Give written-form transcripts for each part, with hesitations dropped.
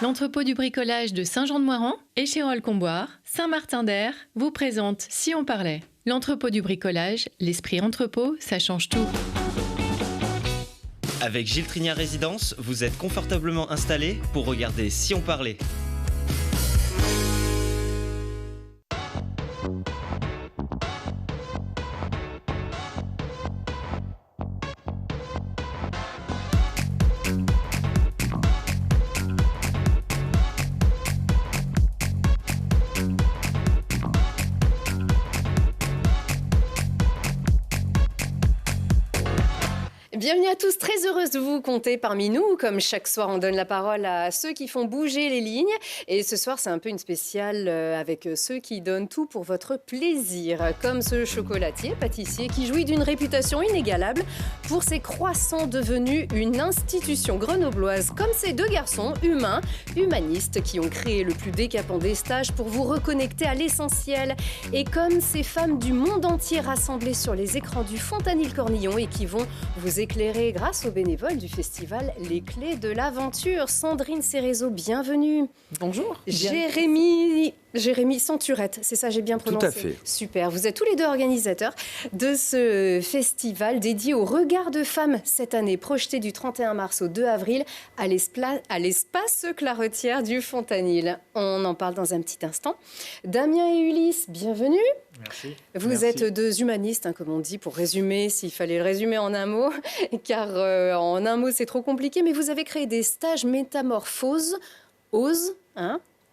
L'entrepôt du bricolage de Saint-Jean-de-Moiran, Échirolles-Comboire, Saint-Martin-d'Air vous présente Si on parlait. L'entrepôt du bricolage, l'esprit entrepôt, ça change tout. Avec Gilles Trignard Résidence, vous êtes confortablement installé pour regarder Si on parlait. Bienvenue à tous, très heureuse de vous compter parmi nous. Comme chaque soir, on donne la parole à ceux qui font bouger les lignes. Et ce soir, c'est un peu une spéciale avec ceux qui donnent tout pour votre plaisir. Comme ce chocolatier, pâtissier, qui jouit d'une réputation inégalable pour ses croissants devenus une institution grenobloise. Comme ces deux garçons humains, humanistes, qui ont créé le plus décapant des stages pour vous reconnecter à l'essentiel. Et comme ces femmes du monde entier rassemblées sur les écrans du Fontanil-Cornillon et qui vont vous éclairé grâce aux bénévoles du festival Les Clés de l'Aventure. Sandrine Cérézo, bienvenue. Bonjour. Jérémy Santurette, c'est ça, j'ai bien prononcé. Tout à fait. Super, vous êtes tous les deux organisateurs de ce festival dédié au regard de femmes cette année, projeté du 31 mars au 2 avril à l'espace Clarotière du Fontanil. On en parle dans un petit instant. Damien et Ulysse, bienvenue. Merci. Vous êtes deux humanistes, comme on dit, pour résumer, s'il fallait le résumer en un mot, car en un mot, c'est trop compliqué, mais vous avez créé des stages métamorphoses, ose,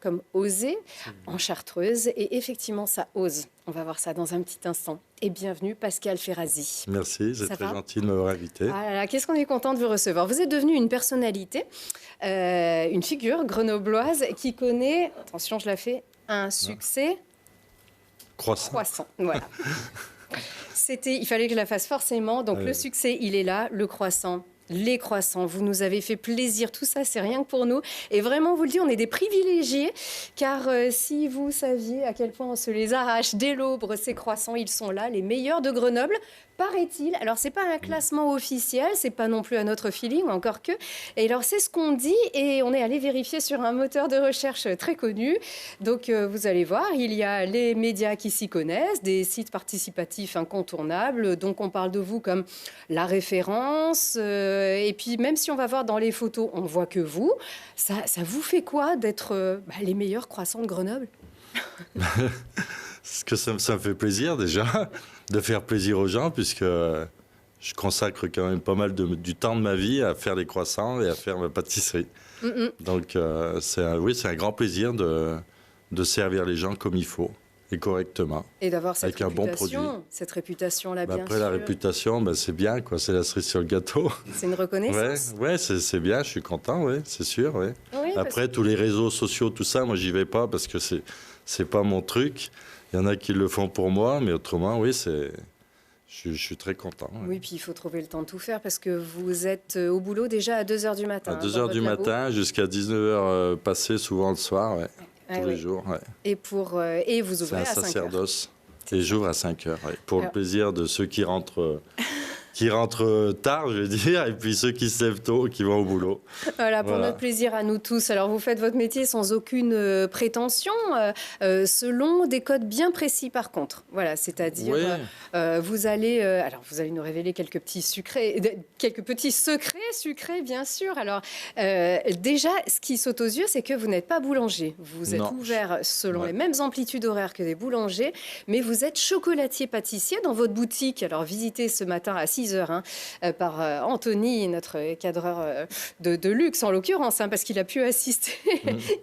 comme oser, en chartreuse, et effectivement, ça ose. On va voir ça dans un petit instant. Et bienvenue, Pascal Ferrazzi. Merci, c'est très gentil de m'avoir invité. Ah là là, qu'est-ce qu'on est content de vous recevoir. Vous êtes devenu une personnalité, une figure grenobloise qui connaît, attention, je la fais, un succès... Croissant, voilà. Il fallait que je la fasse forcément. Donc le succès, il est là, le croissant. Les croissants, vous nous avez fait plaisir, tout ça, c'est rien que pour nous. Et vraiment, vous le dis, on est des privilégiés, car si vous saviez à quel point on se les arrache dès l'aube, ces croissants, ils sont là, les meilleurs de Grenoble, paraît-il. Alors, c'est pas un classement officiel, c'est pas non plus à notre feeling, encore que. Et alors, c'est ce qu'on dit, et on est allé vérifier sur un moteur de recherche très connu. Donc, vous allez voir, il y a les médias qui s'y connaissent, des sites participatifs incontournables. Donc, on parle de vous comme la référence. Et puis, même si on va voir dans les photos, on voit que vous. Ça vous fait quoi d'être les meilleurs croissants de Grenoble? Parce que ça me fait plaisir déjà de faire plaisir aux gens, puisque je consacre quand même pas mal du temps de ma vie à faire les croissants et à faire ma pâtisserie. Donc, c'est un grand plaisir de servir les gens comme il faut. Et correctement. Et d'avoir cette avec un bon produit. Cette réputation-là, bien après, sûr. la réputation, c'est bien, quoi. C'est la cerise sur le gâteau. C'est une reconnaissance. Ouais, c'est bien, je suis content, c'est sûr. Ouais. Oui, après, tous les réseaux sociaux, tout ça, moi, j'y vais pas parce que c'est pas mon truc. Il y en a qui le font pour moi, mais autrement, oui, je suis très content. Ouais. Oui, puis il faut trouver le temps de tout faire parce que vous êtes au boulot déjà à 2h du matin. À 2h du matin jusqu'à 19h passées, souvent le soir, tous les jours. Ouais. Et vous ouvrez à 5h. C'est un sacerdoce. Et j'ouvre à 5h, pour le plaisir de ceux qui rentrent tard, je veux dire, et puis ceux qui se lèvent tôt, qui vont au boulot. Voilà, pour notre plaisir à nous tous. Alors, vous faites votre métier sans aucune prétention, selon des codes bien précis, par contre. Voilà, c'est-à-dire, vous allez nous révéler quelques petits secrets sucrés, bien sûr. Alors, déjà, ce qui saute aux yeux, c'est que vous n'êtes pas boulanger. Vous êtes ouvert selon les mêmes amplitudes horaires que des boulangers, mais vous êtes chocolatier-pâtissier dans votre boutique. Alors, visitez ce matin à 6h par Anthony, notre cadreur de luxe en l'occurrence, parce qu'il a pu assister,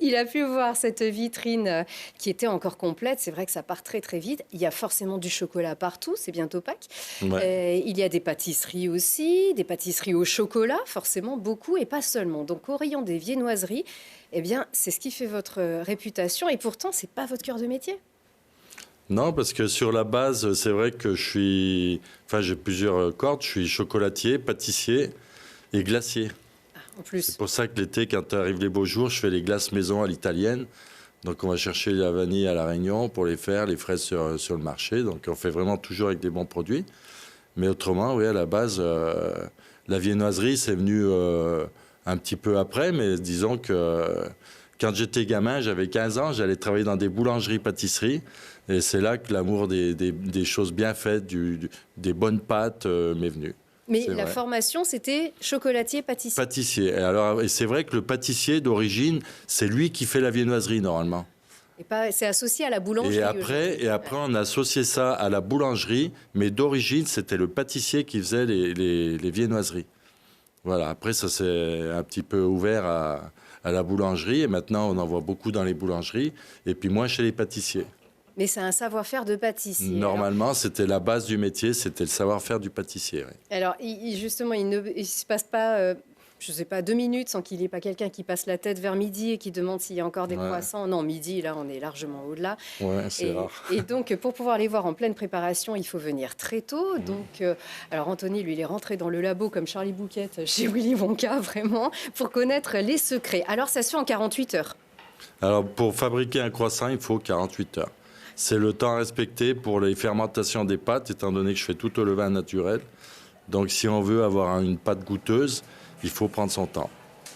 il a pu voir cette vitrine qui était encore complète. C'est vrai que ça part très très vite. Il y a forcément du chocolat partout, c'est bientôt Pâques. Il y a des pâtisseries aussi, des pâtisseries au chocolat, forcément beaucoup et pas seulement. Donc au rayon des viennoiseries, eh bien c'est ce qui fait votre réputation et pourtant c'est pas votre cœur de métier. Non, parce que sur la base, c'est vrai que j'ai plusieurs cordes. Je suis chocolatier, pâtissier et glacier. En plus. C'est pour ça que l'été, quand arrivent les beaux jours, je fais les glaces maison à l'italienne. Donc on va chercher la vanille à La Réunion pour les faire, les fraises sur le marché. Donc on fait vraiment toujours avec des bons produits. Mais autrement, à la base, la viennoiserie, c'est venu un petit peu après, mais disons que quand j'étais gamin, j'avais 15 ans, j'allais travailler dans des boulangeries-pâtisseries. Et c'est là que l'amour des choses bien faites, des bonnes pâtes m'est venu. Mais la formation, c'était chocolatier-pâtissier. Pâtissier. Et c'est vrai que le pâtissier d'origine, c'est lui qui fait la viennoiserie normalement. C'est associé à la boulangerie. Et après, on a associé ça à la boulangerie, mais d'origine, c'était le pâtissier qui faisait les viennoiseries. Voilà. Après, ça s'est un petit peu ouvert à la boulangerie, et maintenant, on en voit beaucoup dans les boulangeries, et puis moins chez les pâtissiers. Mais c'est un savoir-faire de pâtissier. Normalement, c'était la base du métier, c'était le savoir-faire du pâtissier. Oui. Alors, justement, il ne se passe pas, je ne sais pas, 2 minutes sans qu'il n'y ait pas quelqu'un qui passe la tête vers midi et qui demande s'il y a encore des croissants. Non, midi, là, on est largement au-delà. Ouais, c'est rare. Et donc, pour pouvoir les voir en pleine préparation, il faut venir très tôt. Donc, alors, Anthony, lui, il est rentré dans le labo comme Charlie Bouquette chez Willy Wonka, vraiment, pour connaître les secrets. Alors, ça se fait en 48 heures. Alors, pour fabriquer un croissant, il faut 48 heures. C'est le temps à respecter pour les fermentations des pâtes, étant donné que je fais tout au levain naturel. Donc, si on veut avoir une pâte goûteuse, il faut prendre son temps.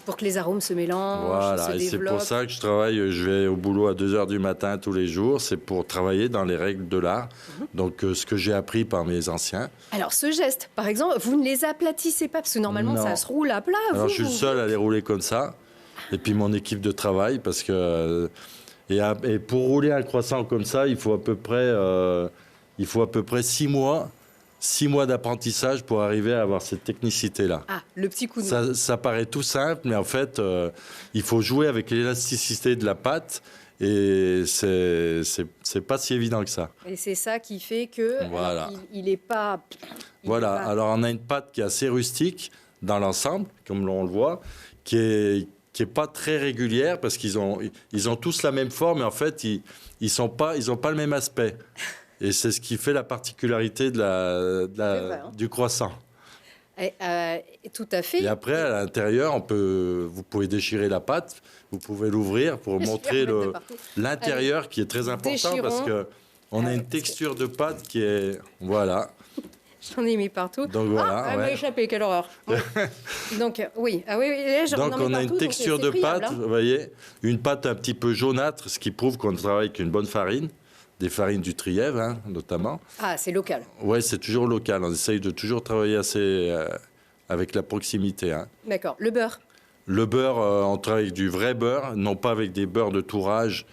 Pour que les arômes se mélangent, voilà, se et c'est développent. pour ça que je vais au boulot à 2 h du matin tous les jours. C'est pour travailler dans les règles de l'art. Donc, ce que j'ai appris par mes anciens. Alors, ce geste, par exemple, vous ne les aplatissez pas, parce que normalement, ça se roule à plat. Alors, je suis le seul à les rouler comme ça. Et puis, mon équipe de travail, parce que... Et pour rouler un croissant comme ça, il faut à peu près 6 mois. 6 mois d'apprentissage pour arriver à avoir cette technicité-là. Ah, le petit coup de main. Ça paraît tout simple, mais en fait, il faut jouer avec l'élasticité de la pâte et c'est pas si évident que ça. Et c'est ça qui fait que voilà. il n'est pas... Voilà, alors on a une pâte qui est assez rustique dans l'ensemble, comme on le voit, qui est pas très régulière parce qu'ils ont tous la même forme, mais en fait, ils ont pas le même aspect. Et c'est ce qui fait la particularité du croissant. Tout à fait. Et après, à l'intérieur, vous pouvez déchirer la pâte, vous pouvez l'ouvrir pour montrer l'intérieur qui est très important parce qu'on a une texture de pâte qui est... Voilà. J'en ai mis partout. Donc voilà. Elle m'a échappé, quelle horreur. Donc oui, là, donc on a une texture de pâte, vous voyez, une pâte un petit peu jaunâtre, ce qui prouve qu'on travaille avec une bonne farine, des farines du Trièves notamment. Ah, c'est local. Oui, c'est toujours local. On essaye de toujours travailler avec la proximité. D'accord. Le beurre. Le beurre, on travaille avec du vrai beurre, non pas avec des beurres de tourage,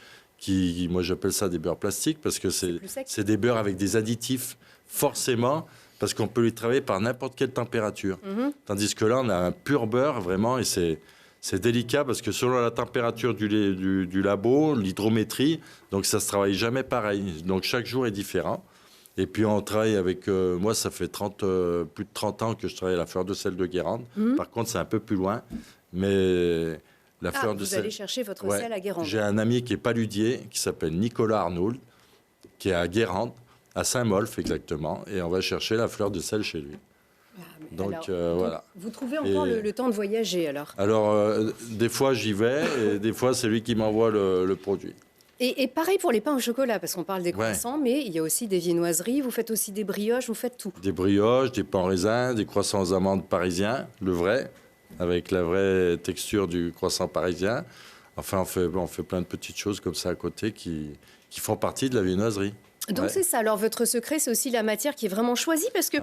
moi j'appelle ça des beurres plastiques, parce que c'est des beurres avec des additifs, forcément. Parce qu'on peut les travailler par n'importe quelle température. Tandis que là, on a un pur beurre, vraiment, et c'est délicat parce que selon la température du labo, l'hydrométrie, donc ça ne se travaille jamais pareil. Donc chaque jour est différent. Et puis on travaille avec... moi, ça fait plus de 30 ans que je travaille à la fleur de sel de Guérande. Par contre, c'est un peu plus loin. Mais la fleur de sel... Vous allez chercher votre sel à Guérande. J'ai un ami qui est paludier, qui s'appelle Nicolas Arnould, qui est à Guérande. À Saint-Molf, exactement. Et on va chercher la fleur de sel chez lui. Donc, voilà. Vous trouvez encore le temps de voyager, alors? Alors, des fois, j'y vais, et des fois, c'est lui qui m'envoie le produit. Et pareil pour les pains au chocolat, parce qu'on parle des croissants, mais il y a aussi des viennoiseries. Vous faites aussi des brioches, vous faites tout. Des brioches, des pains raisins, des croissants aux amandes parisiens, le vrai, avec la vraie texture du croissant parisien. Enfin, on fait plein de petites choses comme ça à côté qui font partie de la viennoiserie. Donc c'est ça. Alors votre secret, c'est aussi la matière qui est vraiment choisie parce que,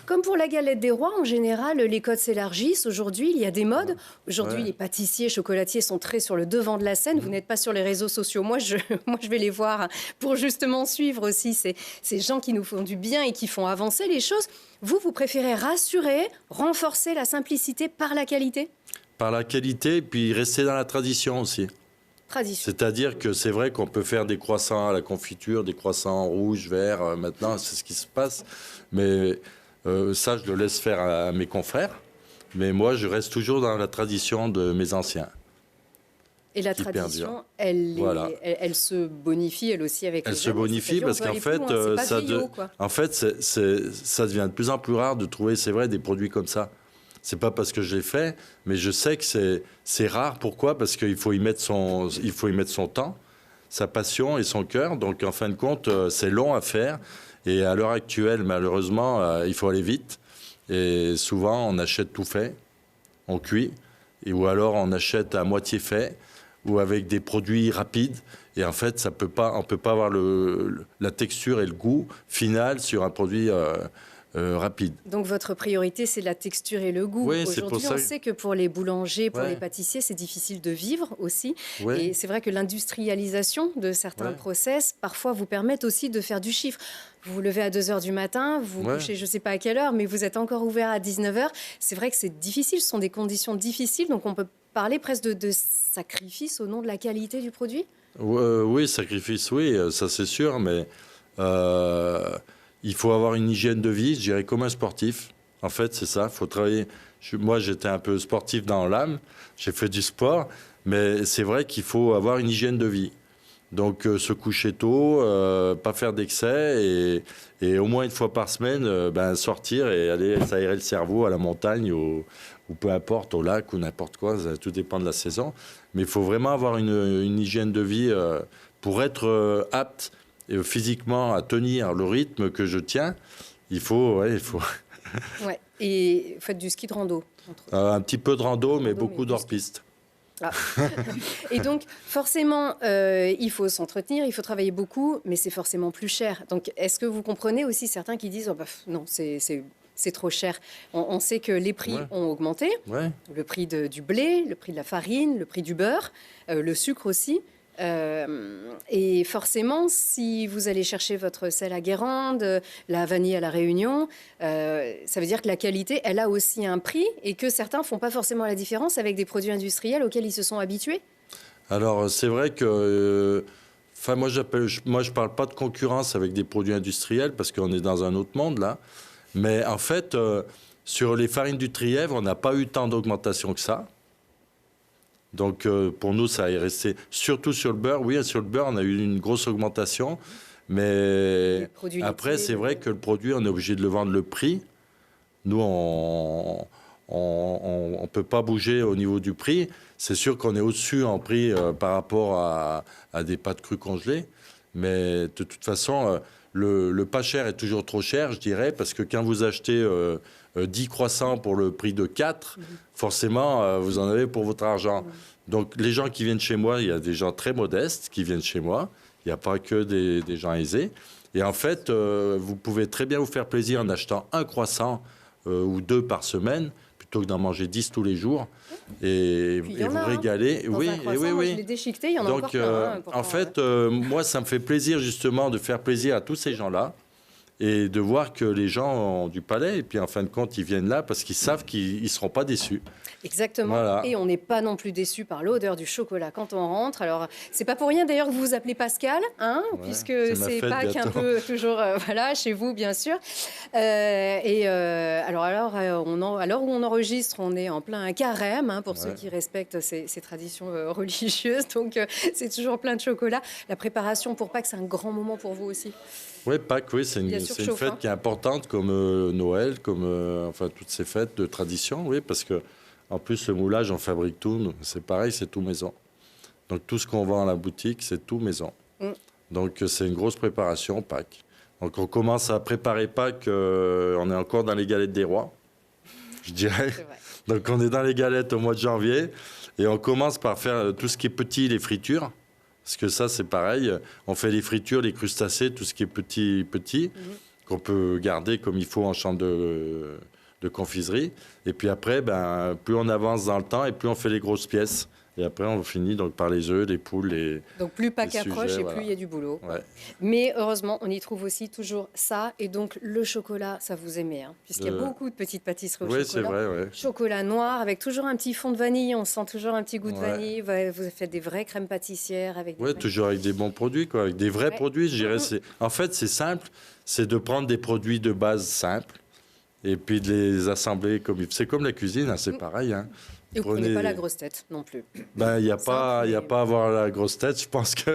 comme pour la galette des rois, en général, les codes s'élargissent. Aujourd'hui, il y a des modes. Aujourd'hui, les pâtissiers, chocolatiers sont très sur le devant de la scène. Vous n'êtes pas sur les réseaux sociaux. Moi, je vais les voir pour justement suivre aussi ces gens qui nous font du bien et qui font avancer les choses. Vous préférez rassurer, renforcer la simplicité par la qualité? Par la qualité, puis rester dans la tradition aussi. C'est-à-dire que c'est vrai qu'on peut faire des croissants à la confiture, des croissants rouges, verts, maintenant, c'est ce qui se passe. Mais ça, je le laisse faire à mes confrères. Mais moi, je reste toujours dans la tradition de mes anciens. Et la tradition, elle se bonifie, elle aussi, avec les années. Elle se bonifie parce qu'en fait, ça devient de plus en plus rare de trouver, c'est vrai, des produits comme ça. C'est pas parce que je l'ai fait, mais je sais que c'est rare. Pourquoi? Parce qu'il faut y mettre son temps, sa passion et son cœur. Donc, en fin de compte, c'est long à faire. Et à l'heure actuelle, malheureusement, il faut aller vite. Et souvent, on achète tout fait, on cuit. ou alors on achète à moitié fait ou avec des produits rapides. Et en fait, on peut pas avoir la texture et le goût final sur un produit rapide. Donc votre priorité, c'est la texture et le goût. Oui, aujourd'hui, on sait que pour les boulangers, pour les pâtissiers, c'est difficile de vivre aussi. Et c'est vrai que l'industrialisation de certains process, parfois, vous permettent aussi de faire du chiffre. Vous vous levez à 2h du matin, vous vous couchez je ne sais pas à quelle heure, mais vous êtes encore ouvert à 19h. C'est vrai que c'est difficile, ce sont des conditions difficiles, donc on peut parler presque de sacrifice au nom de la qualité du produit. Oui, sacrifice, oui, ça c'est sûr, mais il faut avoir une hygiène de vie, je dirais, comme un sportif. En fait, c'est ça, il faut travailler. Moi, j'étais un peu sportif dans l'âme, j'ai fait du sport, mais c'est vrai qu'il faut avoir une hygiène de vie. Donc, se coucher tôt, pas faire d'excès et au moins une fois par semaine, sortir et aller s'aérer le cerveau à la montagne ou peu importe, au lac ou n'importe quoi, tout dépend de la saison. Mais il faut vraiment avoir une hygiène de vie pour être apte physiquement à tenir le rythme que je tiens. Il faut. Ouais. Et vous faites du ski de rando un petit peu de rando, mais beaucoup d'hors-piste. Ah. Et donc, forcément, il faut s'entretenir, il faut travailler beaucoup, mais c'est forcément plus cher. Donc, est-ce que vous comprenez aussi certains qui disent non, c'est trop cher. On sait que les prix ont augmenté, le prix du blé, le prix de la farine, le prix du beurre, le sucre aussi. Et forcément, si vous allez chercher votre sel à Guérande, la vanille à La Réunion, ça veut dire que la qualité, elle a aussi un prix et que certains font pas forcément la différence avec des produits industriels auxquels ils se sont habitués. Alors, c'est vrai que... moi, je parle pas de concurrence avec des produits industriels parce qu'on est dans un autre monde, là. Mais en fait, sur les farines du Trièvre, on n'a pas eu tant d'augmentation que ça. Donc, pour nous, ça est resté. Surtout sur le beurre. Oui, sur le beurre, on a eu une grosse augmentation. Mais après, c'est vrai que le produit, on est obligé de le vendre le prix. Nous, on ne peut pas bouger au niveau du prix. C'est sûr qu'on est au-dessus en prix par rapport à des pâtes crues congelées. Mais de toute façon, le pas cher est toujours trop cher, je dirais, parce que quand vous achetez 10 croissants pour le prix de 4, forcément, vous en avez pour votre argent. Donc, les gens qui viennent chez moi, il y a des gens très modestes qui viennent chez moi. Il n'y a pas que des gens aisés. Et en fait, vous pouvez très bien vous faire plaisir en achetant un croissant ou 2 par semaine, plutôt que d'en manger 10 tous les jours. Et vous régaler. Oui. Je l'ai déchiqueté, il y en a encore plein. En fait, moi, ça me fait plaisir justement de faire plaisir à tous ces gens-là. Et de voir que les gens ont du palais. Et puis, en fin de compte, ils viennent là parce qu'ils savent qu'ils ne seront pas déçus. Exactement. Voilà. Et on n'est pas non plus déçus par l'odeur du chocolat quand on rentre. Alors, c'est pas pour rien d'ailleurs que vous vous appelez Pascal, puisque c'est Pâques un peu toujours chez vous, bien sûr. Alors, à l'heure où on enregistre, on est en plein carême, pour ceux qui respectent ces traditions religieuses. Donc, c'est toujours plein de chocolat. La préparation pour Pâques, c'est un grand moment pour vous aussi. Oui, Pâques, c'est une fête qui est importante comme Noël, comme toutes ces fêtes de tradition, parce que en plus le moulage, on fabrique tout, c'est pareil, c'est tout maison. Donc tout ce qu'on vend à la boutique, c'est tout maison. Donc c'est une grosse préparation, Pâques. Donc on commence à préparer Pâques, on est encore dans les galettes des rois, je dirais. Donc on est dans les galettes au mois de janvier et on commence par faire tout ce qui est petit, les fritures. Parce que ça, c'est pareil. On fait les fritures, les crustacés, tout ce qui est petit, qu'on peut garder comme il faut en chambre de confiserie. Et puis après, plus on avance dans le temps et plus on fait les grosses pièces. Et après, on finit donc par les œufs, les poules, donc plus Pâques approche et plus il y a du boulot. Ouais. Mais heureusement, on y trouve aussi toujours ça. Et donc, le chocolat, ça vous aimez, puisqu'il y a beaucoup de petites pâtisseries au chocolat. Oui, c'est vrai. Chocolat noir avec toujours un petit fond de vanille. On sent toujours un petit goût de vanille. Vous faites des vraies crèmes pâtissières avec. Oui, toujours avec des bons produits, avec des vrais produits. Je dirais, en fait, c'est simple. C'est de prendre des produits de base simples et puis de les assembler comme. C'est comme la cuisine, c'est pareil. Et vous ne prenez pas la grosse tête non plus. Il n'y a pas à avoir la grosse tête. Je pense qu'il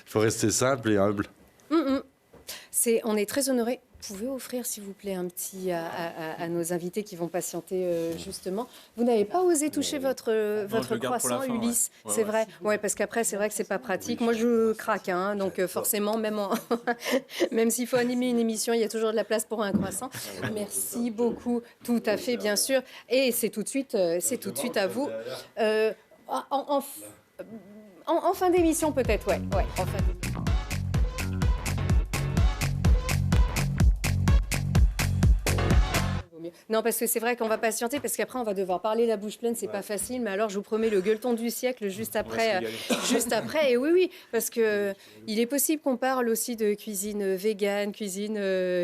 faut rester simple et humble. On est très honoré pouvez offrir, s'il vous plaît, un petit à nos invités qui vont patienter justement. Vous n'avez pas osé toucher votre croissant, Ulysse, ouais. C'est vrai. Ouais, parce qu'après, c'est vrai que c'est pas pratique. Moi, je craque, hein, donc forcément, même s'il faut animer une émission, il y a toujours de la place pour un croissant. Merci beaucoup, tout à fait, bien sûr. Et c'est tout de suite à vous. En fin d'émission, peut-être, ouais, en fin d'émission. Non, parce que c'est vrai qu'on va patienter, parce qu'après, on va devoir parler la bouche pleine, c'est pas facile. Mais alors, je vous promets le gueuleton du siècle juste après. Et oui, parce que il est possible qu'on parle aussi de cuisine végane, cuisine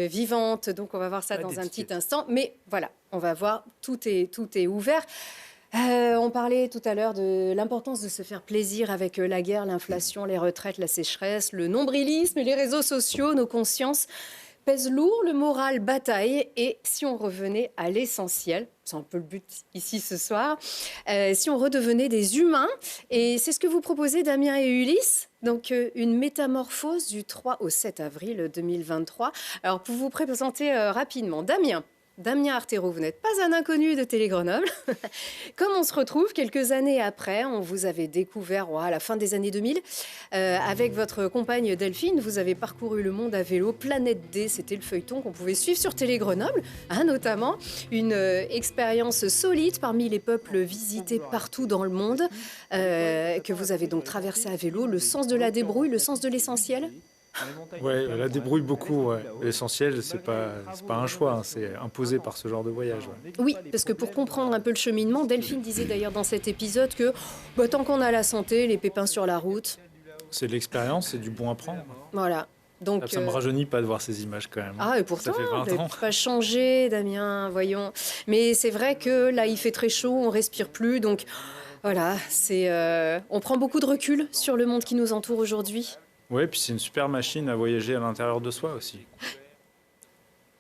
vivante. Donc, on va voir ça dans un petit instant. Mais voilà, on va voir, tout est ouvert. On parlait tout à l'heure de l'importance de se faire plaisir avec la guerre, l'inflation, les retraites, la sécheresse, le nombrilisme, les réseaux sociaux, nos consciences pèse lourd, le moral bataille. Et si on revenait à l'essentiel, c'est un peu le but ici ce soir, si on redevenait des humains, et c'est ce que vous proposez Damien et Ulysse, donc une métamorphose du 3 au 7 avril 2023. Alors pour vous présenter rapidement, Damien Artero, vous n'êtes pas un inconnu de Télé Grenoble. Comme on se retrouve quelques années après, on vous avait découvert à la fin des années 2000. Avec votre compagne Delphine, vous avez parcouru le monde à vélo. Planète D, c'était le feuilleton qu'on pouvait suivre sur Télé Grenoble, notamment. Une expérience solide parmi les peuples visités partout dans le monde, que vous avez donc traversé à vélo. Le sens de la débrouille, le sens de l'essentiel. Ouais, la débrouille beaucoup. Ouais. L'essentiel, c'est pas un choix, hein, c'est imposé par ce genre de voyage. Ouais. Oui, parce que pour comprendre un peu le cheminement, Delphine disait d'ailleurs dans cet épisode que tant qu'on a la santé, les pépins sur la route. C'est de l'expérience, c'est du bon à prendre. Voilà. Donc, ça me rajeunit pas de voir ces images quand même. Ah, et pourtant, ça fait 20 ans. Pas changé, Damien, voyons. Mais c'est vrai que là, il fait très chaud, on respire plus, donc voilà, on prend beaucoup de recul sur le monde qui nous entoure aujourd'hui. Oui, puis c'est une super machine à voyager à l'intérieur de soi aussi.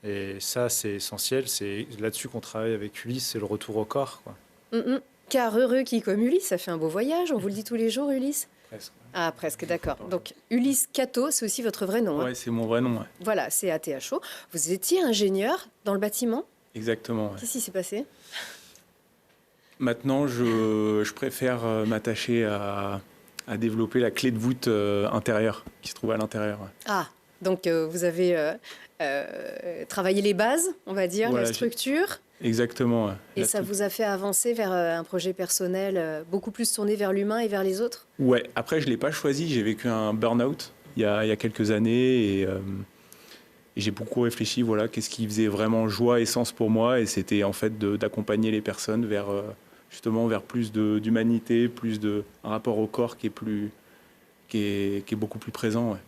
Et ça, c'est essentiel. C'est là-dessus qu'on travaille avec Ulysse, c'est le retour au corps, quoi. Car heureux qui, comme Ulysse, ça fait un beau voyage. On vous le dit tous les jours, Ulysse ? Presque. Ah, presque, d'accord. Donc, Ulysse Cato, c'est aussi votre vrai nom. Oui, c'est mon vrai nom. Ouais. Voilà, c'est ATHO. Vous étiez ingénieur dans le bâtiment ? Exactement. Ouais. Qu'est-ce qui s'est passé ? Maintenant, je préfère m'attacher à développer la clé de voûte intérieure qui se trouve à l'intérieur. Ouais. Ah, donc vous avez travaillé les bases, on va dire, voilà, la structure. Exactement. Ouais. Et ça vous a fait avancer vers un projet personnel beaucoup plus tourné vers l'humain et vers les autres ? Ouais, après je ne l'ai pas choisi, j'ai vécu un burn-out il y a quelques années et j'ai beaucoup réfléchi, voilà, qu'est-ce qui faisait vraiment joie et sens pour moi, et c'était en fait d'accompagner les personnes vers... justement vers plus d'humanité, plus de un rapport au corps qui est beaucoup plus présent. Ouais.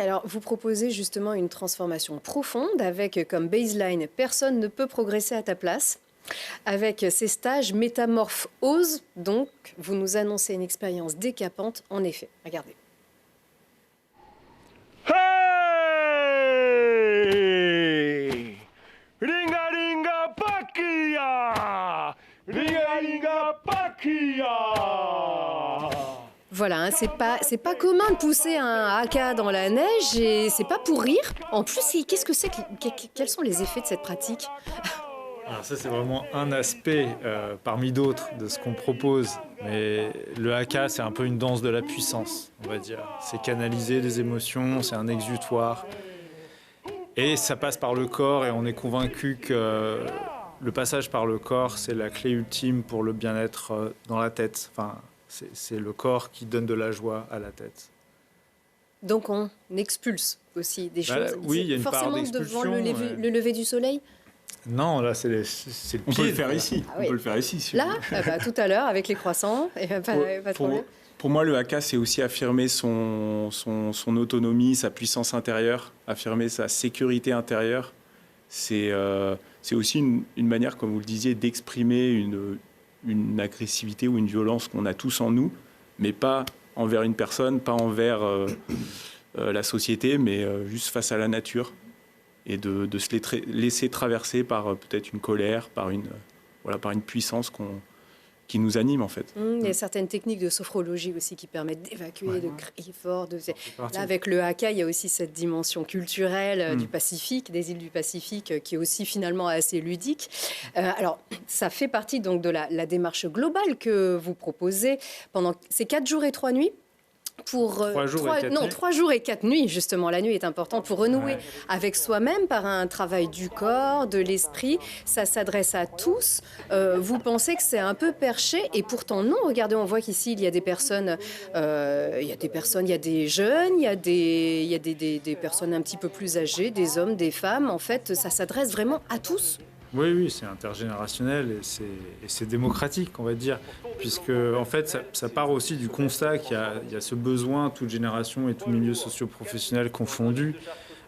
Alors, vous proposez justement une transformation profonde avec comme baseline « Personne ne peut progresser à ta place ». Avec ces stages métamorphose, donc, vous nous annoncez une expérience décapante, en effet. Regardez. Hey! Ringa ringa pakia! Ringa ringa pakia! Voilà, c'est pas commun de pousser un haka dans la neige et c'est pas pour rire. En plus, qu'est-ce que c'est quels sont les effets de cette pratique ? Alors ça, c'est vraiment un aspect parmi d'autres de ce qu'on propose. Mais le haka, c'est un peu une danse de la puissance, on va dire. C'est canaliser des émotions, c'est un exutoire. Et ça passe par le corps et on est convaincu que le passage par le corps, c'est la clé ultime pour le bien-être dans la tête. Enfin, c'est le corps qui donne de la joie à la tête. Donc on expulse aussi des choses. Oui, il y a une part d'expulsion. Forcément devant le lever du soleil ? Non, là, c'est le pied. On peut le faire ici. Ah, oui. On peut le faire ici. Si là, tout à l'heure, avec les croissants. Et pas de problème. Pour moi, le haka, c'est aussi affirmer son autonomie, sa puissance intérieure, affirmer sa sécurité intérieure. C'est aussi une manière, comme vous le disiez, d'exprimer une agressivité ou une violence qu'on a tous en nous, mais pas envers une personne, pas envers la société, mais juste face à la nature. Et de se laisser traverser par peut-être une colère, par une puissance qui nous anime en fait. Il y a certaines techniques de sophrologie aussi qui permettent d'évacuer, de crier fort. Là, avec le haka, il y a aussi cette dimension culturelle du Pacifique, des îles du Pacifique, qui est aussi finalement assez ludique. Alors, ça fait partie donc de la démarche globale que vous proposez pendant ces 4 jours et 3 nuits. Pour 3 jours et 4 nuits, justement. La nuit est importante pour renouer avec soi-même par un travail du corps, de l'esprit. Ça s'adresse à tous. Vous pensez que c'est un peu perché et pourtant non. Regardez, on voit qu'ici il y a des personnes, il y a des jeunes, il y a des personnes un petit peu plus âgées, des hommes, des femmes. En fait, ça s'adresse vraiment à tous. Oui, c'est intergénérationnel et c'est démocratique, on va dire, puisque en fait, ça part aussi du constat qu'il y a ce besoin, toute génération et tout milieu socio-professionnel confondu,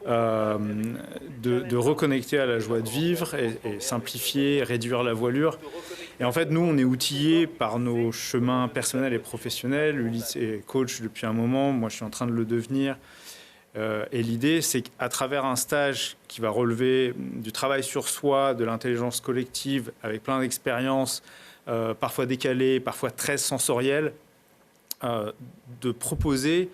de reconnecter à la joie de vivre et simplifier, réduire la voilure. Et en fait, nous, on est outillés par nos chemins personnels et professionnels. Ulysse est coach depuis un moment, moi je suis en train de le devenir. Et l'idée, c'est qu'à travers un stage qui va relever du travail sur soi, de l'intelligence collective, avec plein d'expériences, parfois décalées, parfois très sensorielles, de proposer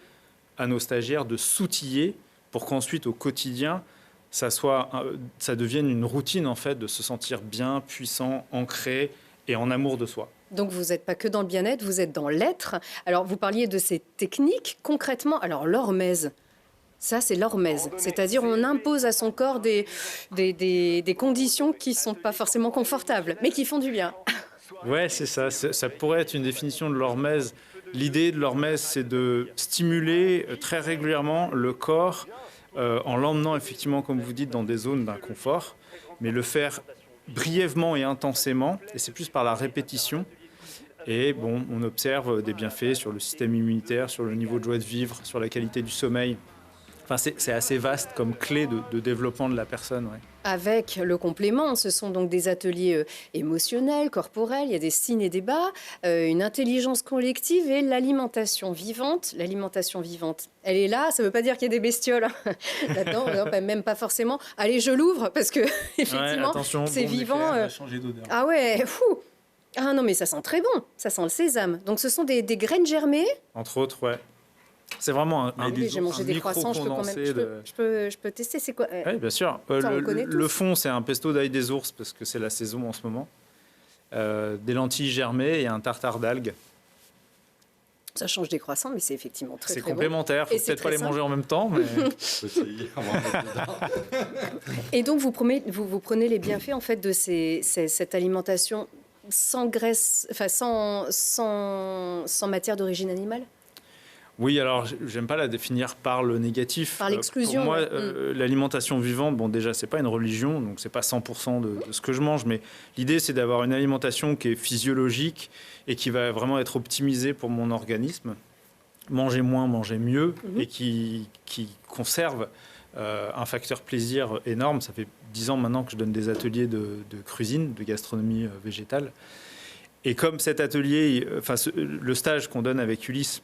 à nos stagiaires de s'outiller pour qu'ensuite, au quotidien, ça devienne une routine, en fait, de se sentir bien, puissant, ancré et en amour de soi. Donc, vous n'êtes pas que dans le bien-être, vous êtes dans l'être. Alors, vous parliez de ces techniques. Concrètement, alors, l'hormèse, ça, c'est l'hormèse. C'est-à-dire, on impose à son corps des conditions qui ne sont pas forcément confortables, mais qui font du bien. Ouais, c'est ça. Ça pourrait être une définition de l'hormèse. L'idée de l'hormèse, c'est de stimuler très régulièrement le corps en l'emmenant, effectivement, comme vous dites, dans des zones d'inconfort, mais le faire brièvement et intensément, et c'est plus par la répétition. Et bon, on observe des bienfaits sur le système immunitaire, sur le niveau de joie de vivre, sur la qualité du sommeil. Enfin, c'est assez vaste comme clé de développement de la personne. Ouais. Avec le complément, ce sont donc des ateliers émotionnels, corporels, il y a des ciné-débats, une intelligence collective et l'alimentation vivante. L'alimentation vivante, elle est là, ça ne veut pas dire qu'il y a des bestioles là-dedans, même pas forcément. Allez, je l'ouvre parce que, effectivement, c'est vivant. Ah ouais, fou. Ah non, mais ça sent très bon, ça sent le sésame. Donc ce sont des graines germées. Entre autres, ouais. C'est vraiment j'ai mangé des croissants, je peux tester, c'est quoi? Oui, bien sûr. Le fond, c'est un pesto d'ail des ours, parce que c'est la saison en ce moment. Des lentilles germées et un tartare d'algues. Ça change des croissants, mais c'est effectivement très, très bon. C'est complémentaire, il ne faut peut-être pas les manger en même temps. Mais... Et donc, vous prenez les bienfaits en fait, de cette alimentation sans graisse, enfin, sans matière d'origine animale? Oui, alors j'aime pas la définir par le négatif. Par l'exclusion. Pour moi, l'alimentation vivante, bon déjà c'est pas une religion, donc c'est pas 100% de ce que je mange, mais l'idée c'est d'avoir une alimentation qui est physiologique et qui va vraiment être optimisée pour mon organisme. Manger moins, manger mieux, et qui conserve un facteur plaisir énorme. Ça fait 10 ans maintenant que je donne des ateliers de cuisine, de gastronomie végétale. Et comme cet atelier, le stage qu'on donne avec Ulysse,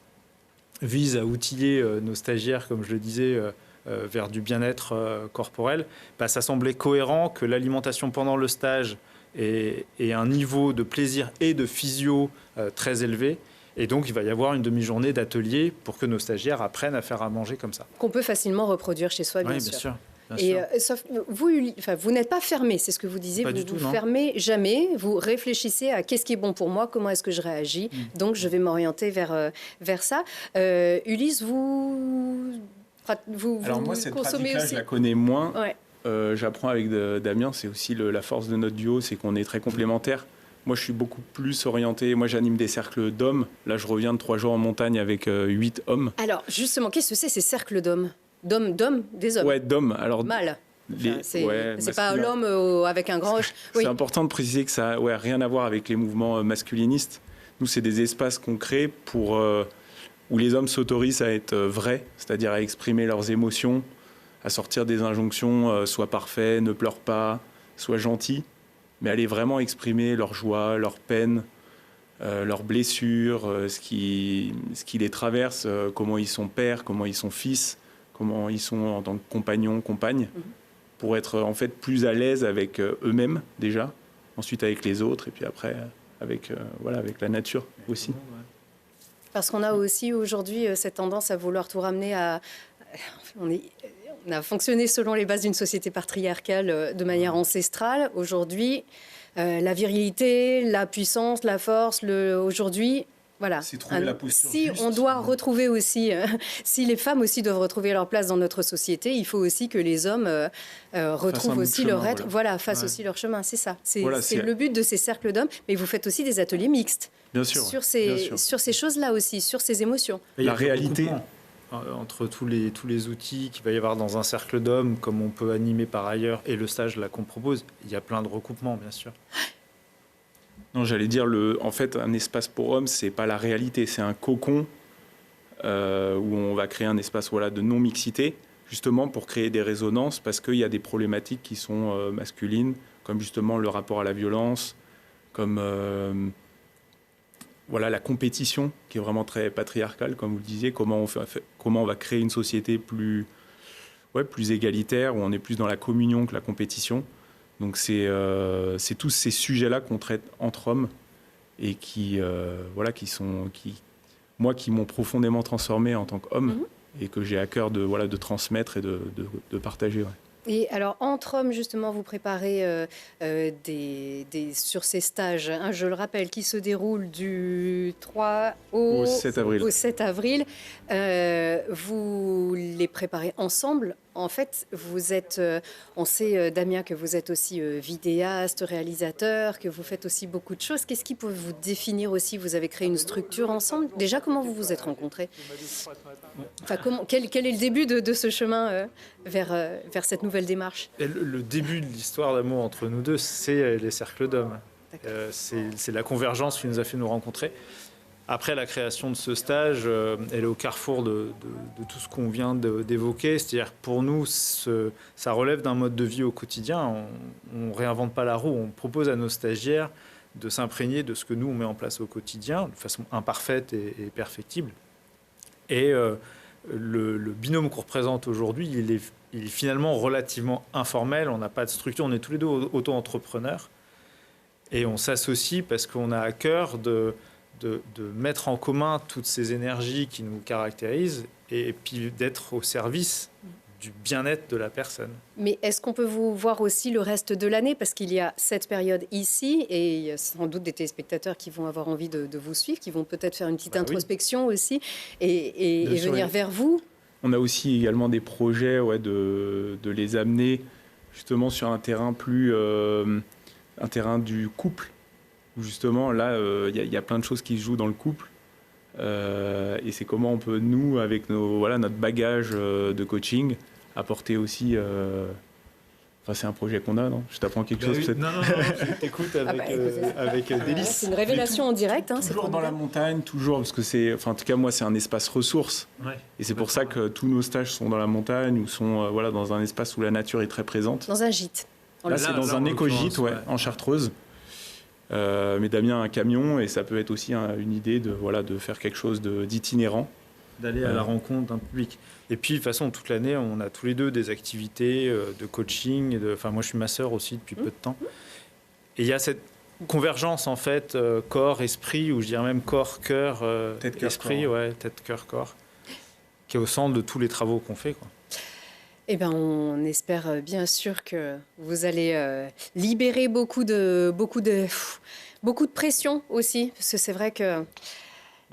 vise à outiller nos stagiaires, comme je le disais, vers du bien-être corporel, ça semblait cohérent que l'alimentation pendant le stage ait un niveau de plaisir et de physio très élevé. Et donc, il va y avoir une demi-journée d'atelier pour que nos stagiaires apprennent à faire à manger comme ça. Qu'on peut facilement reproduire chez soi, bien sûr. Et sauf, vous n'êtes pas fermé, c'est ce que vous disiez, vous ne fermez jamais, vous réfléchissez à qu'est-ce qui est bon pour moi, comment est-ce que je réagis, donc je vais m'orienter vers ça. Ulysse, vous Alors moi, cette consommez aussi. Je la connais moins. Ouais. J'apprends avec Damien, c'est aussi la force de notre duo, c'est qu'on est très complémentaires. Moi, je suis beaucoup plus orienté. Moi, j'anime des cercles d'hommes. Là, je reviens de 3 jours en montagne avec 8 hommes. Alors, justement, qu'est-ce que c'est ces cercles d'hommes? D'hommes, des hommes. Ouais, d'hommes. Alors, mâles. C'est masculin. pas l'homme avec un grand... C'est important de préciser que ça n'a rien à voir avec les mouvements masculinistes. Nous, c'est des espaces qu'on crée où les hommes s'autorisent à être vrais, c'est-à-dire à exprimer leurs émotions, à sortir des injonctions, sois parfait, ne pleure pas, sois gentil, mais aller vraiment exprimer leur joie, leur peine, leurs blessures, ce qui les traverse, comment ils sont pères, comment ils sont fils, comment ils sont en tant que compagnons, compagnes, pour être en fait plus à l'aise avec eux-mêmes déjà, ensuite avec les autres et puis après avec la nature aussi. Parce qu'on a aussi aujourd'hui cette tendance à vouloir tout ramener à... On a fonctionné selon les bases d'une société patriarcale de manière ancestrale. Aujourd'hui, la virilité, la puissance, la force, aujourd'hui... Voilà. C'est trouver la posture si juste. on doit retrouver aussi, si les femmes aussi doivent retrouver leur place dans notre société, il faut aussi que les hommes retrouvent aussi leur être, fassent aussi leur chemin. C'est ça. C'est le but de ces cercles d'hommes. Mais vous faites aussi des ateliers mixtes. Bien sûr. Sur ces choses-là aussi, sur ces émotions. La réalité entre tous les outils qu'il va y avoir dans un cercle d'hommes, comme on peut animer par ailleurs, et le stage là qu'on propose, il y a plein de recoupements, bien sûr. Non, j'allais dire, en fait, un espace pour hommes, c'est pas la réalité, c'est un cocon où on va créer un espace de non-mixité, justement pour créer des résonances, parce qu'il y a des problématiques qui sont masculines, comme justement le rapport à la violence, comme la compétition, qui est vraiment très patriarcale, comme vous le disiez, comment on va créer une société plus égalitaire, où on est plus dans la communion que la compétition. Donc c'est tous ces sujets-là qu'on traite entre hommes et qui m'ont profondément transformé en tant qu'homme et que j'ai à cœur de transmettre et de partager. Ouais. Et alors, entre hommes, justement, vous préparez sur ces stages, je le rappelle, qui se déroulent du 3 au 7 avril. Au 7 avril. Vous les préparez ensemble. En fait, vous êtes, on sait, Damien, que vous êtes aussi vidéaste, réalisateur, que vous faites aussi beaucoup de choses. Qu'est-ce qui peut vous définir aussi? Vous avez créé une structure ensemble. Déjà, comment vous vous êtes rencontrés? Enfin, quel est le début de ce chemin vers cette nouvelle démarche? Le début de l'histoire d'amour entre nous deux, c'est les cercles d'hommes. C'est la convergence qui nous a fait nous rencontrer. Après, la création de ce stage, elle est au carrefour de tout ce qu'on vient d'évoquer. C'est-à-dire, pour nous, ça relève d'un mode de vie au quotidien. On ne réinvente pas la roue. On propose à nos stagiaires de s'imprégner de ce que nous, on met en place au quotidien, de façon imparfaite et perfectible. Et le binôme qu'on représente aujourd'hui, il est finalement relativement informel. On n'a pas de structure. On est tous les deux auto-entrepreneurs. Et on s'associe parce qu'on a à cœur de mettre en commun toutes ces énergies qui nous caractérisent et puis d'être au service du bien-être de la personne. Mais est-ce qu'on peut vous voir aussi le reste de l'année? Parce qu'il y a cette période ici et il y a sans doute des téléspectateurs qui vont avoir envie de vous suivre, qui vont peut-être faire une petite introspection aussi et venir vers vous. On a aussi également des projets de les amener justement sur un terrain un terrain du couple. Justement, là, il y a plein de choses qui se jouent dans le couple. Et c'est comment on peut, nous, avec notre bagage de coaching, apporter aussi... c'est un projet qu'on a, non? Je t'apprends quelque chose, peut-être? Non, je t'écoute avec délice. C'est une révélation en direct. Toujours dans la montagne, toujours, parce que en tout cas, moi, c'est un espace ressource. Ouais, et c'est pour ça que tous nos stages sont dans la montagne ou sont dans un espace où la nature est très présente. Dans un gîte. Là, c'est dans un éco-gîte, en Chartreuse. Mais Damien a un camion et ça peut être aussi une idée de faire quelque chose d'itinérant. D'aller à la rencontre d'un public. Et puis, de toute façon, toute l'année, on a tous les deux des activités de coaching. Moi, je suis masseur aussi depuis peu de temps. Et il y a cette convergence, en fait, corps-esprit, ou je dirais même corps-cœur, esprit, tête, cœur, corps, qui est au centre de tous les travaux qu'on fait, quoi. Eh bien, on espère bien sûr que vous allez libérer beaucoup de pression aussi, parce que c'est vrai que...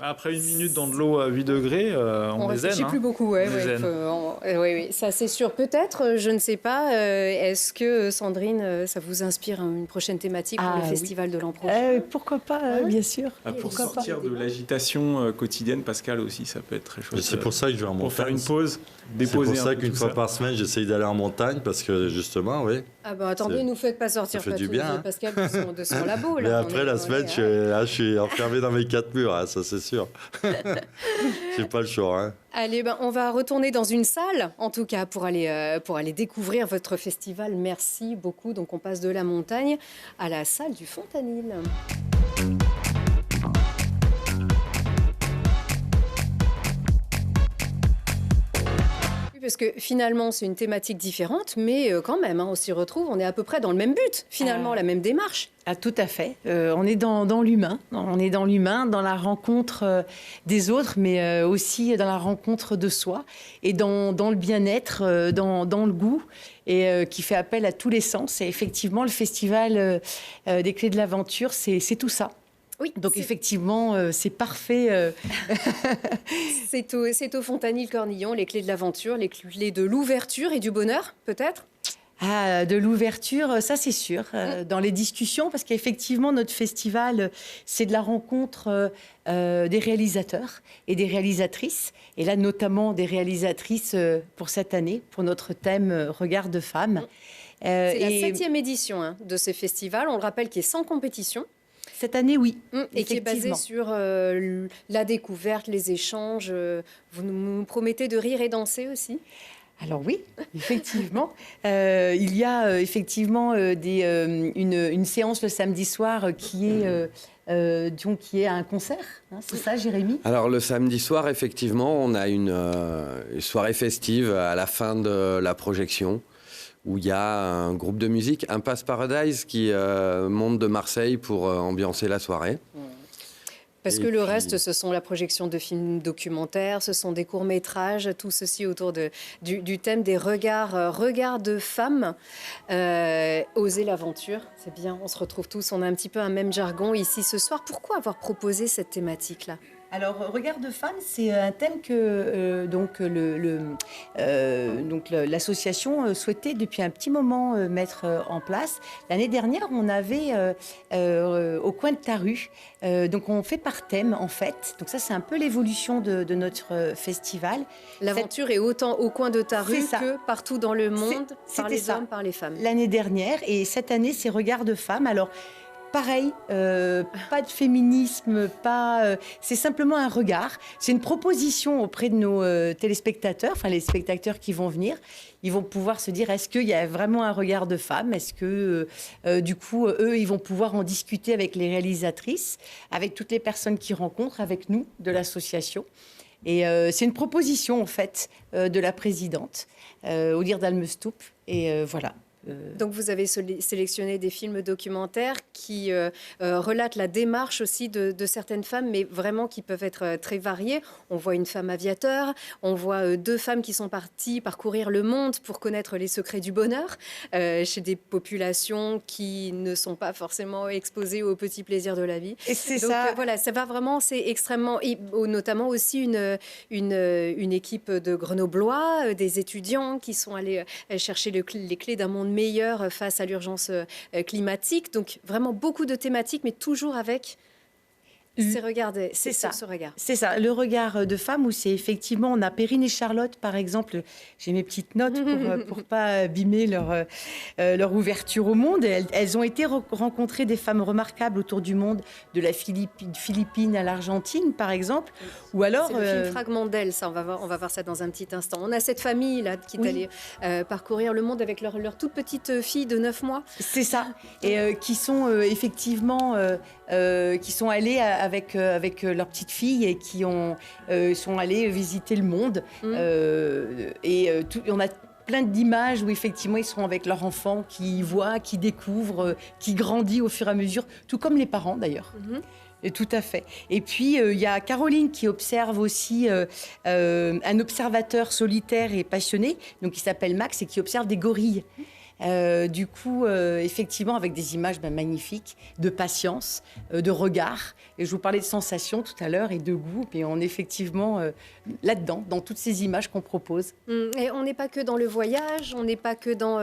Après une minute dans de l'eau à 8 degrés, on est zen. Réfléchit plus beaucoup, oui, ça c'est sûr. Peut-être, je ne sais pas, est-ce que Sandrine, ça vous inspire une prochaine thématique pour le festival de l'an prochain? Pourquoi pas, bien sûr. Pour sortir de l'agitation quotidienne, Pascal aussi, ça peut être très chouette. C'est pour ça que je vais en montagne. Pour faire une pause, déposer. C'est pour ça qu'une fois par semaine, j'essaye d'aller en montagne, parce que justement, oui. Ah ben attendez, nous faites pas sortir Pascal de son labo. Là. Mais après la semaine, je suis enfermé dans mes 4 murs, hein, ça c'est sûr. J'ai pas le choix. Hein. Allez, on va retourner dans une salle, en tout cas, pour aller découvrir votre festival. Merci beaucoup. Donc on passe de la montagne à la salle du Fontanil. parce que finalement, c'est une thématique différente, mais quand même, on s'y retrouve, on est à peu près dans le même but, finalement, la même démarche. Ah, tout à fait. On est dans l'humain. On est dans l'humain, dans la rencontre des autres, mais aussi dans la rencontre de soi et dans le bien-être, dans le goût, et qui fait appel à tous les sens. Et effectivement, le festival des Clés de l'Aventure, c'est tout ça. Oui, donc effectivement, c'est parfait. C'est au Fontanil-Cornillon, les Clés de l'Aventure, les clés de l'ouverture et du bonheur, peut-être ? Ah, de l'ouverture, ça c'est sûr, dans les discussions, parce qu'effectivement, notre festival, c'est de la rencontre des réalisateurs et des réalisatrices, et là notamment des réalisatrices pour cette année, pour notre thème Regard de femmes. C'est la 7e édition de ce festival, on le rappelle, qui est sans compétition. Cette année, oui. Et qui est basé sur la découverte, les échanges. Vous nous promettez de rire et danser aussi ? Alors oui, effectivement. Il y a effectivement une séance le samedi soir qui est un concert. Hein, c'est ça, Jérémy ? Alors le samedi soir, effectivement, on a une soirée festive à la fin de la projection, où il y a un groupe de musique, Impasse Paradise, qui monte de Marseille pour ambiancer la soirée. Parce que le reste, ce sont la projection de films documentaires, ce sont des courts-métrages, tout ceci autour du thème des regards de femmes. Oser l'aventure, c'est bien, on se retrouve tous, on a un petit peu un même jargon ici ce soir. Pourquoi avoir proposé cette thématique-là ? Alors, Regard de femme, c'est un thème que l'association souhaitait depuis un petit moment mettre en place. L'année dernière, on avait au coin de ta rue. Donc, on fait par thème, en fait. Donc, ça, c'est un peu l'évolution de notre festival. L'aventure est autant au coin de ta rue que partout dans le monde, par les hommes, par les femmes. L'année dernière, et cette année, c'est Regard de femme. Alors, pareil, pas de féminisme, c'est simplement un regard. C'est une proposition auprès de nos téléspectateurs, enfin les spectateurs qui vont venir. Ils vont pouvoir se dire, est-ce qu'il y a vraiment un regard de femme ? Est-ce que, du coup, eux, ils vont pouvoir en discuter avec les réalisatrices, avec toutes les personnes qu'ils rencontrent, avec nous, de l'association. Et c'est une proposition, en fait, de la présidente, Odile Dalmestoup. Et voilà. Donc vous avez sélectionné des films documentaires qui relatent la démarche aussi de certaines femmes, mais vraiment qui peuvent être très variées. On voit une femme aviateur, on voit 2 femmes qui sont parties parcourir le monde pour connaître les secrets du bonheur chez des populations qui ne sont pas forcément exposées aux petits plaisirs de la vie. Et c'est donc, ça. Voilà, ça va vraiment, c'est extrêmement... Et notamment aussi une équipe de Grenoblois, des étudiants qui sont allés chercher les clés d'un monde meilleur face à l'urgence climatique. Donc vraiment beaucoup de thématiques, mais toujours avec ces regards. C'est ça. Ce regard. C'est ça, le regard de femme où c'est effectivement, on a Perrine et Charlotte par exemple, j'ai mes petites notes pour pas abîmer leur ouverture au monde. Elles ont été rencontrer des femmes remarquables autour du monde, de la Philippines à l'Argentine par exemple, ou alors... C'est le film Fragment d'elle, ça, on va voir ça dans un petit instant. On a cette famille là qui est allée parcourir le monde avec leur toute petite fille de 9 mois. C'est ça, et qui sont effectivement... qui sont allés avec leur petite fille et qui sont allés visiter le monde. On a plein d'images où effectivement ils sont avec leur enfant, qui voient, qui découvrent, qui grandit au fur et à mesure, tout comme les parents d'ailleurs. Et tout à fait. Et puis, il y a Caroline qui observe aussi un observateur solitaire et passionné, donc qui s'appelle Max et qui observe des gorilles. Du coup, effectivement, avec des images magnifiques, de patience, de regard. Et je vous parlais de sensations tout à l'heure et de goût. Et on est effectivement là-dedans, dans toutes ces images qu'on propose. Et on n'est pas que dans le voyage, on n'est pas que dans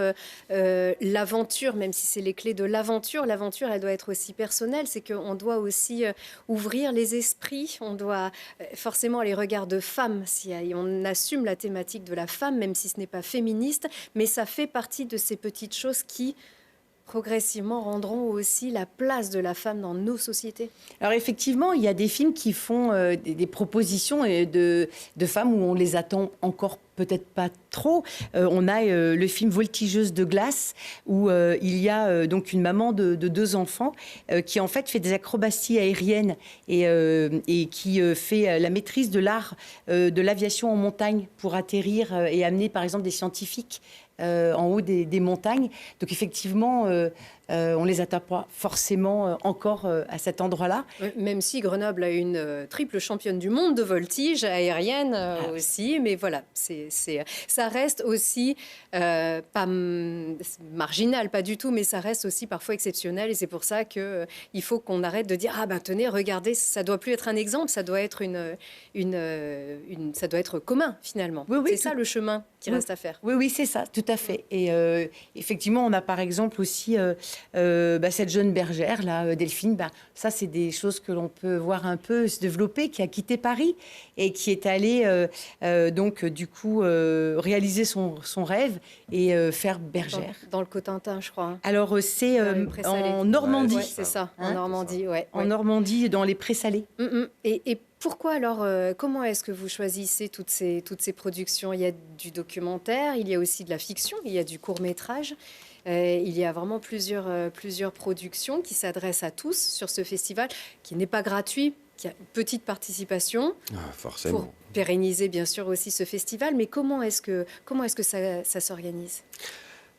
l'aventure, même si c'est les clés de l'aventure. L'aventure, elle doit être aussi personnelle. C'est qu'on doit aussi ouvrir les esprits. On doit forcément les regards de femmes. Si on assume la thématique de la femme, même si ce n'est pas féministe, mais ça fait partie de ces petites choses qui progressivement rendront aussi la place de la femme dans nos sociétés? Alors effectivement, il y a des films qui font des propositions de femmes où on les attend encore peut-être pas trop. On a le film Voltigeuse de glace où il y a donc une maman de 2 enfants qui en fait des acrobaties aériennes et qui fait la maîtrise de l'art de l'aviation en montagne pour atterrir et amener par exemple des scientifiques en haut des montagnes. Donc effectivement, on les attend pas forcément encore à cet endroit-là. Même si Grenoble a une triple championne du monde de voltige aérienne aussi, mais voilà, ça reste aussi pas marginal, pas du tout, mais ça reste aussi parfois exceptionnel, et c'est pour ça que il faut qu'on arrête de dire tenez, regardez, ça doit plus être un exemple, ça doit être ça doit être commun finalement. Oui, c'est ça le chemin qui reste à faire. Oui, c'est ça, tout à fait. Et effectivement, on a par exemple aussi cette jeune bergère, là, Delphine. Ça, c'est des choses que l'on peut voir un peu se développer, qui a quitté Paris et qui est allée donc du coup réaliser son rêve et faire bergère. Dans le Cotentin, je crois. Hein. Alors c'est en Normandie. Ouais, c'est ça, en Normandie. Ouais, en Normandie, dans les Prés-Salés. Et pourquoi alors, comment est-ce que vous choisissez toutes ces productions? Il y a du documentaire, il y a aussi de la fiction, il y a du court-métrage. Il y a vraiment plusieurs productions qui s'adressent à tous sur ce festival, qui n'est pas gratuit, qui a une petite participation forcément. Pour pérenniser bien sûr aussi ce festival. Mais comment est-ce que ça s'organise?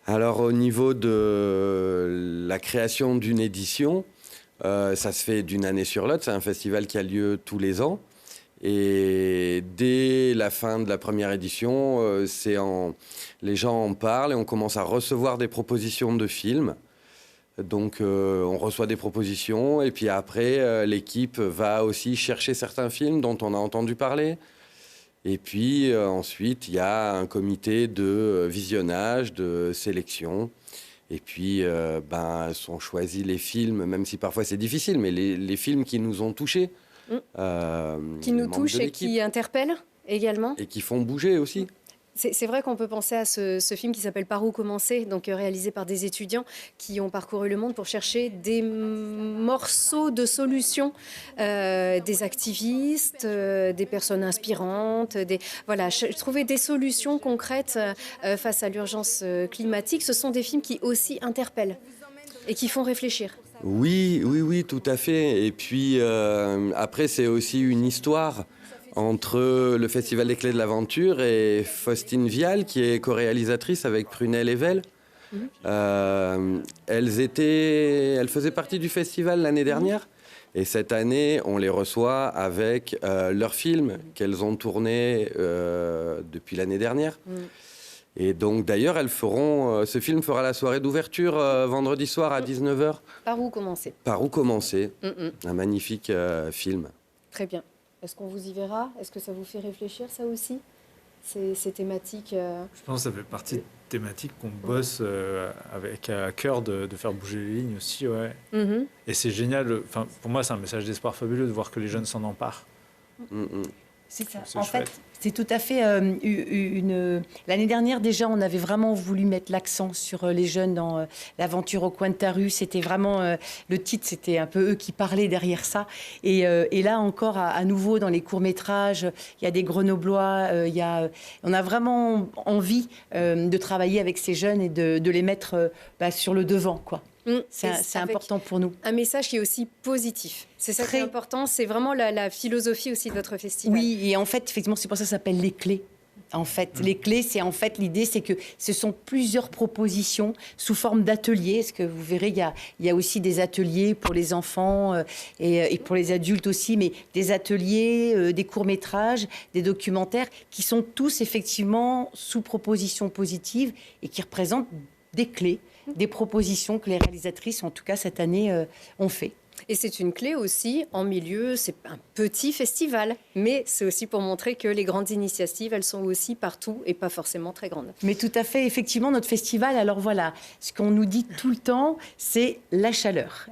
Alors au niveau de la création d'une édition, ça se fait d'une année sur l'autre. C'est un festival qui a lieu tous les ans. Et dès la fin de la première édition, les gens en parlent et on commence à recevoir des propositions de films. Donc on reçoit des propositions et puis après, l'équipe va aussi chercher certains films dont on a entendu parler. Et puis ensuite, il y a un comité de visionnage, de sélection. Et puis, sont choisis les films, même si parfois c'est difficile, mais les films qui nous ont touchés. Qui nous touchent et qui interpellent également. Et qui font bouger aussi. C'est vrai qu'on peut penser à ce film qui s'appelle Par où commencer, donc réalisé par des étudiants qui ont parcouru le monde pour chercher des morceaux de solutions, des activistes, des personnes inspirantes, trouver des solutions concrètes face à l'urgence climatique. Ce sont des films qui aussi interpellent et qui font réfléchir. Oui, tout à fait. Et puis après, c'est aussi une histoire entre le Festival des Clés de l'Aventure et Faustine Vial, qui est co-réalisatrice avec Prunelle et Vell. Elles faisaient partie du festival l'année dernière. Et cette année, on les reçoit avec leur film qu'elles ont tourné depuis l'année dernière. Et donc, d'ailleurs, ce film fera la soirée d'ouverture vendredi soir à 19h. Par où commencer? Par où commencer. Un magnifique film. Très bien. Est-ce qu'on vous y verra? Est-ce que ça vous fait réfléchir, ça aussi, ces thématiques Je pense que ça fait partie de thématiques qu'on bosse avec à cœur de faire bouger les lignes aussi. Ouais. Et c'est génial. Pour moi, c'est un message d'espoir fabuleux de voir que les jeunes s'en emparent. C'est ça. En fait, c'est tout à fait L'année dernière, déjà, on avait vraiment voulu mettre l'accent sur les jeunes dans l'aventure au coin de ta rue. C'était vraiment... le titre, c'était un peu eux qui parlaient derrière ça. Et là, encore, à nouveau, dans les courts-métrages, il y a des Grenoblois. On a vraiment envie de travailler avec ces jeunes et de les mettre sur le devant, quoi. C'est important pour nous. Un message qui est aussi positif. C'est ça qui est important. C'est vraiment la philosophie aussi de votre festival. Oui, et en fait, effectivement, c'est pour ça que ça s'appelle Les Clés. En fait, les clés, c'est en fait l'idée, c'est que ce sont plusieurs propositions sous forme d'ateliers. Parce que vous verrez, il y a aussi des ateliers pour les enfants et pour les adultes aussi, mais des ateliers, des courts-métrages, des documentaires qui sont tous effectivement sous propositions positives et qui représentent des clés, des propositions que les réalisatrices, en tout cas cette année, ont fait. Et c'est une clé aussi en milieu, c'est un petit festival, mais c'est aussi pour montrer que les grandes initiatives, elles sont aussi partout et pas forcément très grandes. Mais tout à fait, effectivement, notre festival, alors voilà, ce qu'on nous dit tout le temps, c'est la chaleur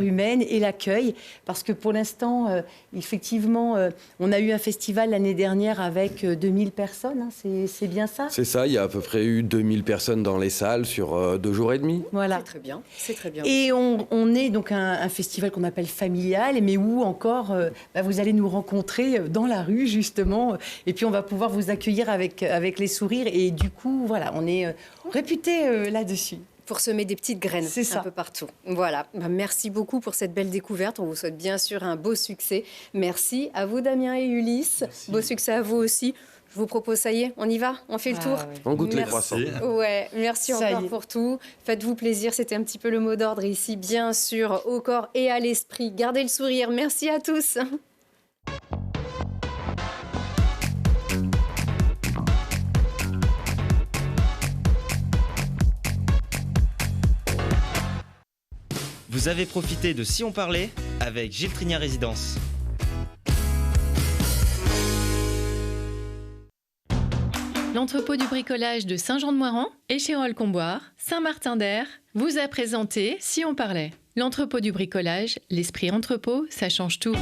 humaine et l'accueil, parce que pour l'instant, effectivement, on a eu un festival l'année dernière avec 2000 personnes, hein, c'est bien ça? C'est ça, il y a à peu près eu 2000 personnes dans les salles sur 2 jours et demi. Voilà. C'est très bien. Et on est donc un festival qu'on appelle familial, mais où encore vous allez nous rencontrer dans la rue justement, et puis on va pouvoir vous accueillir avec les sourires, et du coup voilà, on est réputé là-dessus. Pour semer des petites graines un peu partout. Voilà. Merci beaucoup pour cette belle découverte. On vous souhaite bien sûr un beau succès. Merci à vous Damien et Ulysse. Merci. Beau succès à vous aussi. Je vous propose, ça y est, on y va? On fait le tour? Ouais. On goûte les croissants. Ouais, merci encore pour tout. Faites-vous plaisir, c'était un petit peu le mot d'ordre ici, bien sûr, au corps et à l'esprit. Gardez le sourire. Merci à tous. Vous avez profité de Si on parlait avec Gilles Trigna Résidence. L'entrepôt du bricolage de Saint-Jean-de-Moiran, Échirolles-Comboires, Saint-Martin-d'Air vous a présenté Si on parlait. L'entrepôt du bricolage, l'esprit entrepôt, ça change tout.